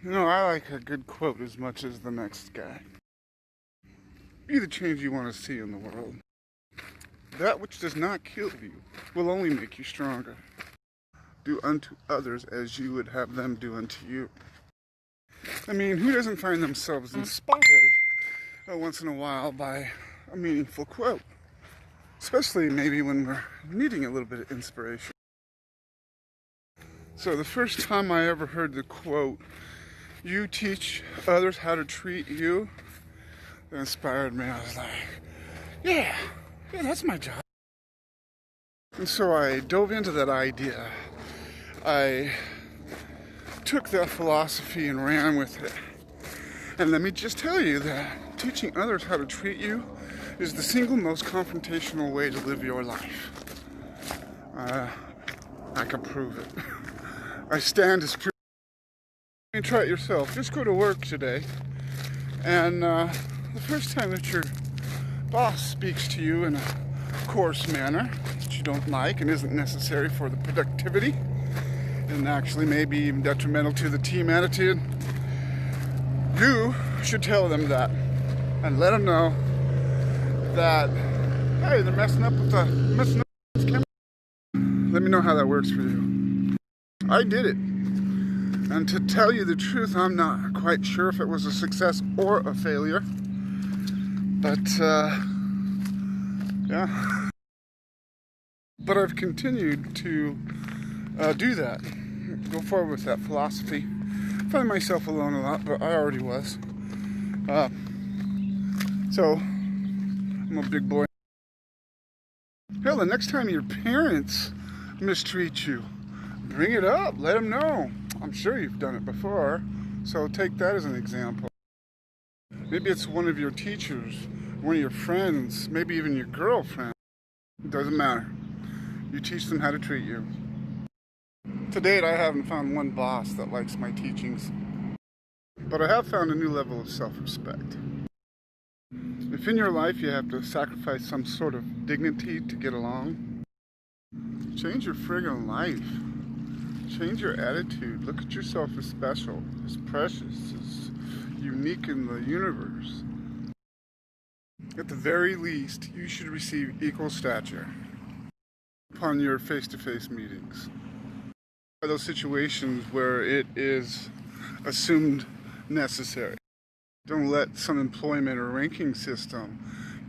I like a good quote as much as the next guy. Be the change you want to see in the world. That which does not kill you will only make you stronger. Do unto others as you would have them do unto you. I mean, who doesn't find themselves inspired once in a while by a meaningful quote? Especially maybe when we're needing a little bit of inspiration. So the first time I ever heard the quote, "You teach others how to treat you," that inspired me. I was like, yeah, that's my job. And so I dove into that idea. I took that philosophy and ran with it. And let me just tell you that teaching others how to treat you is the single most confrontational way to live your life. I can prove it. I stand as proof. You can try it yourself. Just go to work today, and the first time that your boss speaks to you in a coarse manner that you don't like and isn't necessary for the productivity, and actually maybe even detrimental to the team attitude, you should tell them that and let them know that, hey, they're messing up with this camera. Let me know how that works for you. I did it. And to tell you the truth, I'm not quite sure if it was a success or a failure. But, yeah. But I've continued to do that. Go forward with that philosophy. I find myself alone a lot, but I already was. So, I'm a big boy. Hell, the next time your parents mistreat you, bring it up. Let them know. I'm sure you've done it before. So take that as an example. Maybe it's one of your teachers, one of your friends, maybe even your girlfriend. It doesn't matter. You teach them how to treat you. To date, I haven't found one boss that likes my teachings. But I have found a new level of self-respect. If in your life you have to sacrifice some sort of dignity to get along, change your friggin' life. Change your attitude. Look at yourself as special, as precious, as unique in the universe. At the very least, you should receive equal stature upon your face-to-face meetings. Those situations where it is assumed necessary. Don't let some employment or ranking system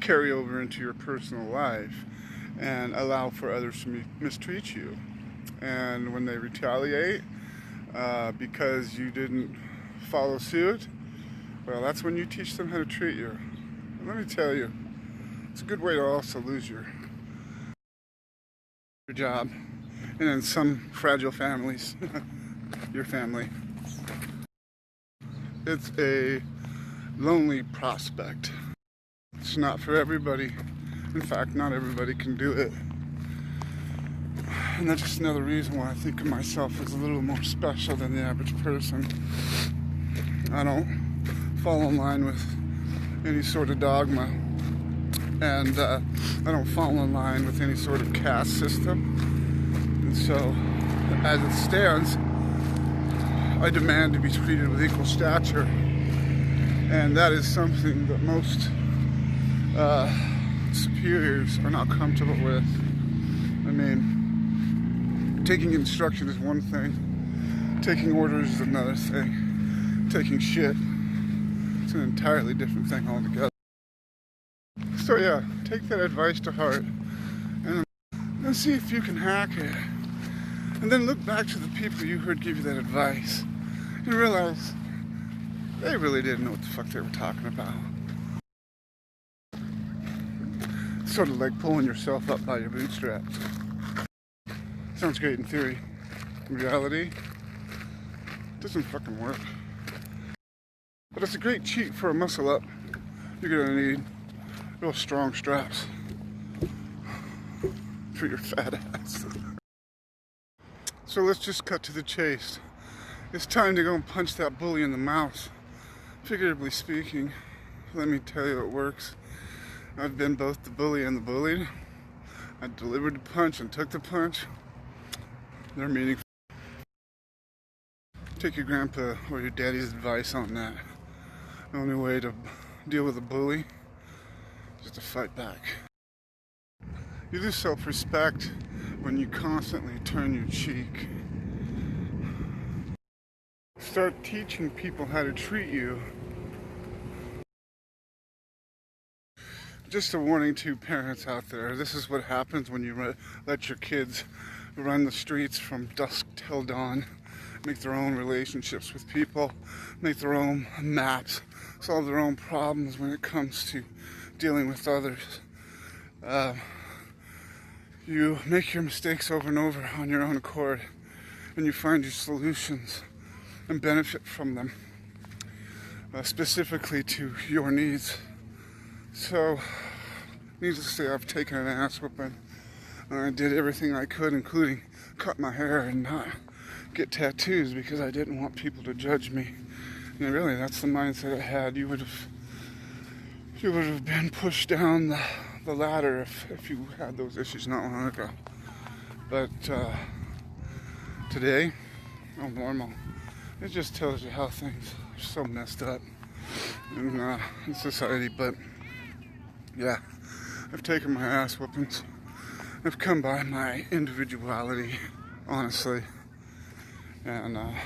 carry over into your personal life and allow for others to mistreat you. And when they retaliate because you didn't follow suit, well, that's when you teach them how to treat you. And let me tell you, it's a good way to also lose your job. And in some fragile families, your family, it's a lonely prospect. It's not for everybody. In fact, not everybody can do it. And that's just another reason why I think of myself as a little more special than the average person. I don't fall in line with any sort of dogma. And I don't fall in line with any sort of caste system. And so, as it stands, I demand to be treated with equal stature. And that is something that most superiors are not comfortable with. I mean, taking instruction is one thing, taking orders is another thing, taking shit, it's an entirely different thing altogether. So yeah, take that advice to heart and see if you can hack it. And then look back to the people you heard give you that advice and realize they really didn't know what the fuck they were talking about. It's sort of like pulling yourself up by your bootstraps. Sounds great in theory. In reality, it doesn't fucking work. But it's a great cheat for a muscle up. You're gonna need real strong straps for your fat ass. So let's just cut to the chase. It's time to go and punch that bully in the mouth. Figuratively speaking, let me tell you it works. I've been both the bully and the bullied. I delivered the punch and took the punch. They're meaningful. take your grandpa or your daddy's advice on that. The only way to deal with a bully is to fight back. You lose self-respect when you constantly turn your cheek. Start teaching people how to treat you. Just a warning to parents out there. This is what happens when you let your kids run the streets from dusk till dawn. Make their own relationships with people. Make their own maps. Solve their own problems when it comes to dealing with others. You make your mistakes over and over on your own accord, and you find your solutions and benefit from them, specifically to your needs. So, needless to say, I've taken an ass whooping. I did everything I could, including cut my hair and not get tattoos because I didn't want people to judge me. And really, that's the mindset I had. You would have been pushed down the ladder if you had those issues not long ago. But today, I'm normal. It just tells you how things are so messed up in society. But yeah, I've taken my ass whoopings. I've come by my individuality, honestly, and I'll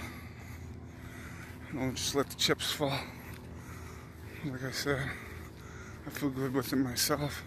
just let the chips fall. Like I said, I feel good within myself.